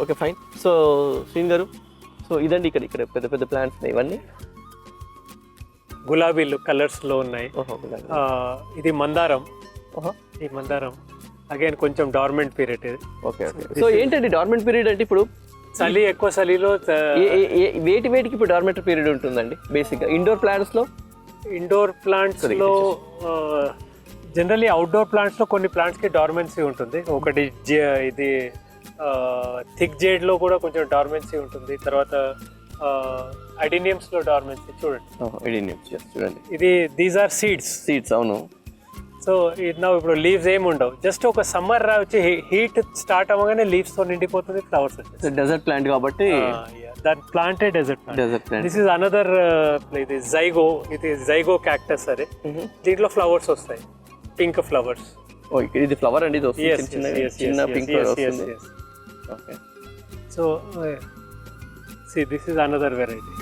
Okay fine. So శ్రీన్ గారు, so ఇదండి ఇక్కడ ఇక్కడ పెద్ద పెద్ద ప్లాంట్స్ ఉన్నాయి ఇవన్నీ. గులాబీలు కలర్స్ లో ఉన్నాయి. ఇది మందారం. ఈ మందారం అగైన్ కొంచెం డార్మెంట్ పీరియడ్ ఇది. Okay okay. సో ఏంటండి డార్మెంట్ పీరియడ్ అంటే? ఇప్పుడు చలి ఎక్కువ చలిలో వేటికి ఇప్పుడు డార్మెంట్ పీరియడ్ ఉంటుందండి బేసిక్గా ఇండోర్ ప్లాంట్స్ లో? ఇండోర్ ప్లాంట్స్ లో జనరల్లీ అవుట్డోర్ ప్లాంట్స్ లో కొన్ని ప్లాంట్స్ కి డార్మెన్సీ ఉంటుంది. ఒకటి ఇది థిక్ జేడ్ లో కూడా కొంచెం డార్మెన్సీ ఉంటుంది. తర్వాత అడినియమ్స్ లో డార్మెన్సీ చూడండి. అడినియమ్స్ చూడండి, ఇది దీస్ ఆర్ సీడ్స్. అవును. సో ఇది ఇప్పుడు లీవ్స్ ఏమి ఉండవు, జస్ట్ ఒక సమ్మర్ వచ్చి హీట్ స్టార్ట్ అవ్వగానే లీవ్స్ తో నిండిపోతుంది, ఫ్లవర్స్ వచ్చేసి. డెజర్ట్ ప్లాంట్ కాబట్టి దాని ప్లాంటే desert plant. This is another ఇది జైగో క్యాక్టస్. సరే, దీంట్లో ఫ్లవర్స్ వస్తాయి, పింక్ ఫ్లవర్స్. ఇది ఫ్లవర్ అండి, చిన్న పింక్ ఫ్లవర్ వస్తుంది. Okay. So this is another variety.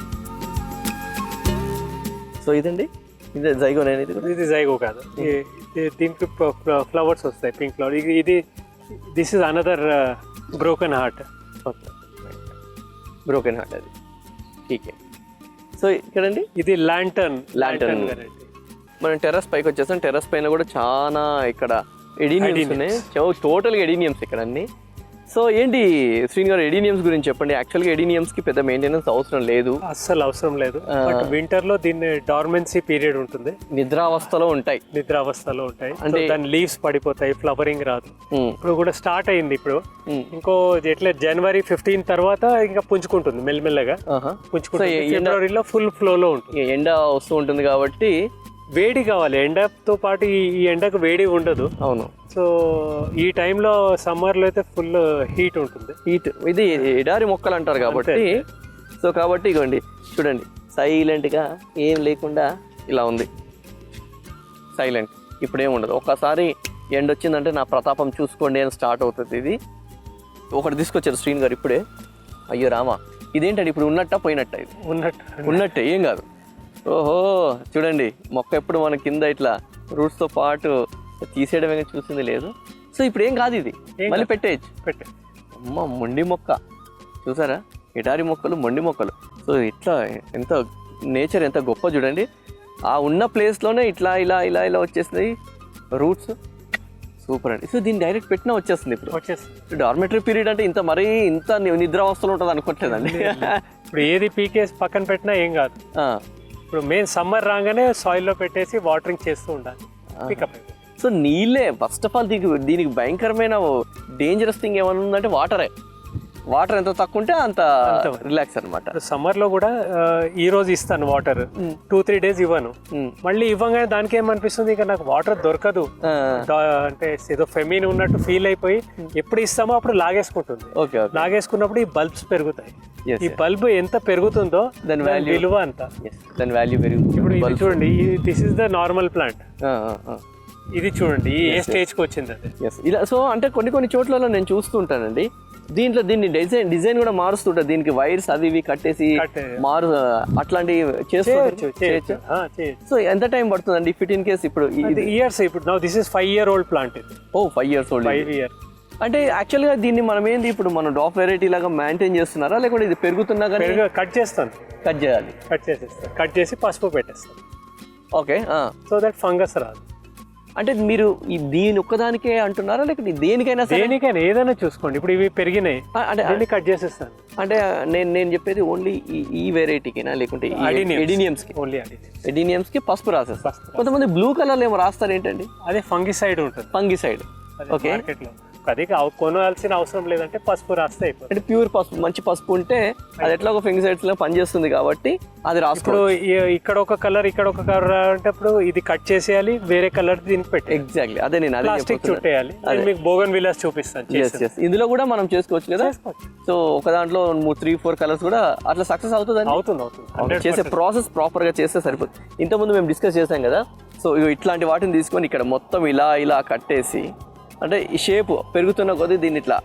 So ఇదండి, ఇది జైగో. ఇది జైగో కాదు, దీనికి ఫ్లవర్స్ వస్తాయి, పింక్ ఫ్లవర్. ఇది this is another broken heart. Okay, broken heart అది. ఠీకే. సో ఇక్కడండి ఇది ల్యాంటర్న్ వెరైటీ. మనం టెర్రస్ పైకి వచ్చేసాం. టెర్రస్ పైన కూడా చాలా ఇక్కడ ఎడీనియమ్స్ ఉన్నాయి, టోటల్గా ఎడీనియమ్స్ ఇక్కడ అన్ని. సో ఏంటి శ్రీన్ గారు, ఎడీనియమ్స్ గురించి చెప్పండి. యాక్చువల్గా ఎడీనియమ్స్ కి పెద్ద మెయింటెనెన్స్ అవసరం లేదు, అస్సలు అవసరం లేదు. బట్ వింటర్ లో దీన్ని డార్మెన్సీ పీరియడ్ ఉంటుంది, నిద్రావస్థలో ఉంటాయి. అంటే దాని లీవ్స్ పడిపోతాయి, ఫ్లవరింగ్ రాదు. ఇప్పుడు కూడా స్టార్ట్ అయింది. ఇప్పుడు ఇంకో ఎట్లా జనవరి 15 తర్వాత ఇంకా పుంజుకుంటుంది మెల్లమెల్లగా. పుంజుకుంటుంది, ఫిబ్రవరిలో ఫుల్ ఫ్లో లో ఉంటుంది. ఎండ వస్తూ ఉంటుంది కాబట్టి వేడి కావాలి, ఎండతో పాటు ఈ ఎండకు వేడి ఉండదు. అవును. సో ఈ టైంలో సమ్మర్లో అయితే ఫుల్ హీట్ ఉంటుంది. ఇది ఎడారి మొక్కలు అంటారు కాబట్టి. సో కాబట్టి ఇగోండి చూడండి, సైలెంట్గా ఏం లేకుండా ఇలా ఉంది, సైలెంట్. ఇప్పుడేం ఉండదు. ఒక్కసారి ఎండ వచ్చిందంటే నా ప్రతాపం చూసుకోండి అని స్టార్ట్ అవుతుంది. ఇది ఒకటి తీసుకొచ్చారు శ్రీన్ గారు ఇప్పుడే. అయ్యో రామా, ఇదేంటండి ఇప్పుడు ఉన్నట్ట పోయినట్ట? ఇది ఉన్నట్టే, ఏం కాదు. ఓహో చూడండి, మొక్క ఎప్పుడు మన కింద ఇట్లా రూట్స్తో పాటు తీసేయడమే చూసింది లేదు. సో ఇప్పుడు ఏం కాదు, ఇది మళ్ళీ పెట్టేయచ్చు. అమ్మ, మొండి మొక్క చూసారా, ఎడారి మొక్కలు, మొండి మొక్కలు. సో ఇట్లా ఎంత నేచర్ ఎంత గొప్ప చూడండి. ఆ ఉన్న ప్లేస్లోనే ఇట్లా ఇలా ఇలా ఇలా వచ్చేసింది రూట్స్. సూపర్ అండి. సో దీన్ని డైరెక్ట్ పెట్టినా వచ్చేస్తుంది. ఇప్పుడు డార్మెటరీ పీరియడ్ అంటే ఇంత నిద్రావస్థలో ఉంటుంది అనుకోవట్లేదండి. ఇప్పుడు ఏది పీకేసి పక్కన పెట్టినా ఏం కాదు. ఇప్పుడు మెయిన్ సమ్మర్ రాగానే సాయిల్లో పెట్టేసి వాటరింగ్ చేస్తూ ఉండాలి. సో నీళ్ళే ఫస్ట్ ఆఫ్ ఆల్. దీనికి భయంకరమైన డేంజరస్ థింగ్ ఏమైనా ఉందంటే వాటరే. వాటర్ ఎంత తక్కువ ఉంటే అంత రిలాక్స్ అనమాట. సమ్మర్ లో కూడా ఈ రోజు ఇస్తాను వాటర్, 2-3 days ఇవ్వను. మళ్ళీ ఇవ్వగానే దానికి ఏమనిపిస్తుంది, ఇంకా నాకు వాటర్ దొరకదు అంటే ఏదో ఫెమిన్ ఉన్నట్టు ఫీల్ అయిపోయి ఎప్పుడు ఇస్తామో అప్పుడు లాగేసుకుంటుంది. లాగేసుకున్నప్పుడు ఈ బల్బ్స్ పెరుగుతాయి. ఈ బల్బ్ ఎంత పెరుగుతుందో దాని విలువ అంత, దాని వాల్యూ పెరుగుతుంది. ఇప్పుడు ఇది చూడండి, this is the normal plant. ఇది చూడండి ఏ స్టేజ్కి వచ్చింది అది. ఇలా సో అంటే కొన్ని చోట్ల నేను చూస్తుంటానండి, దీన్ని డిజైన్ కూడా మారుస్తుంటారు. దీనికి వైర్స్ అవి ఇవి కట్టేసి అట్లాంటివి చేసుకోవచ్చు. సో ఎంత టైం పడుతుందండి ఇఫ్ ఇట్ ఇన్ కేస్? ఇప్పుడు ఇయర్స్. ఇప్పుడు now this is 5-year-old plant. Oh 5 years old. 5 years. అంటే యాక్చువల్గా దీన్ని మనం ఏంది ఇప్పుడు మనం డాప్ వెరైటీ లాగా మెయింటైన్ చేస్తున్నారా, లేకుంటే ఇది పెరుగుతున్నా కానీ? కట్ చేస్తాను, కట్ చేయాలి, కట్ చేసి పసుపు పెట్టేస్తాను. ఓకే. సో దట్ ఫంగస్ రాదు. అంటే మీరు దీని ఒక్కదానికే అంటున్నారా, లేకపోతే దేనికైనా? ఏదైనా చూసుకోండి. ఇప్పుడు ఇవి పెరిగినాయి అంటే కట్ చేసేస్తాను. అంటే నేను చెప్పేది ఓన్లీ ఈ వెరైటీకేనా, లేకుంటే ఎడీనియమ్స్ కి పసుపు రాసేస్తారు. కొంతమంది బ్లూ కలర్ ఏమో రాస్తారు, ఏంటండి? అదే ఫంగిసైడ్ ఉంటుంది. ఫంగిసైడ్. ఓకే. అది కొనాల్సిన అవసరం లేదంటే పసుపు రాస్తే అయిపోతుంది. అంటే ప్యూర్ పసుపు, మంచి పసుపు ఉంటే అది ఎట్లా ఒక ఫంగిసైడ్స్ లో పనిచేస్తుంది కాబట్టి అది రాసుకో. ఇక్కడ ఒక కలర్ అంటే ఇది కట్ చేసేయాలి, వేరే కలర్ దీనికి పెట్టి. ఎగ్జాక్ట్లీ అదే నేను ప్లాస్టిక్ చుట్టేయాలి. మీకు బోగన్ విలాస్ చూపిస్తాను. ఇందులో కూడా మనం చేసుకోవచ్చు కదా. సో ఒక దాంట్లో 3-4 కలర్స్ కూడా అట్లా సక్సెస్ అవుతుంది. చేసే ప్రాసెస్ ప్రాపర్ గా చేస్తే సరిపోతుంది. ఇంతకుముందు మేము డిస్కస్ చేసాం కదా. సో ఇట్లాంటి వాటిని తీసుకొని ఇక్కడ మొత్తం ఇలా కట్టేసి, అంటే ఈ షేప్ పెరుగుతున్న కొద్దీ దీన్ని ఇట్లా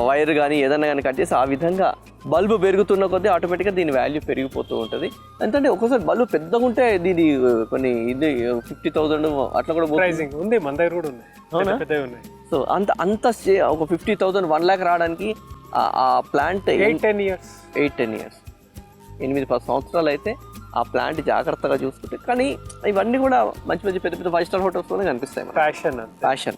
వైర్ కానీ ఏదైనా కానీ కట్ చేసి ఆ విధంగా బల్బు పెరుగుతున్న కొద్దీ ఆటోమేటిక్గా దీని వాల్యూ పెరిగిపోతూ ఉంటుంది. ఎందుకంటే ఒక్కోసారి బల్బు పెద్దగా ఉంటే దీని కొన్ని 50,000 అట్లా కూడా ఉంది, మన దగ్గర కూడా ఉంది. సో అంత ఒక 50,000 1 lakh రావడానికి ఆ ప్లాంట్ 8-10 years 8-10 years 8-10 సంవత్సరాలు అయితే ఆ ప్లాంట్ జాగ్రత్తగా చూసుకుంటే, కానీ ఇవన్నీ కూడా మంచి మంచి పెద్ద పెద్ద 5 స్టార్ హోటల్స్లోనే కనిపిస్తాయి. Passion passion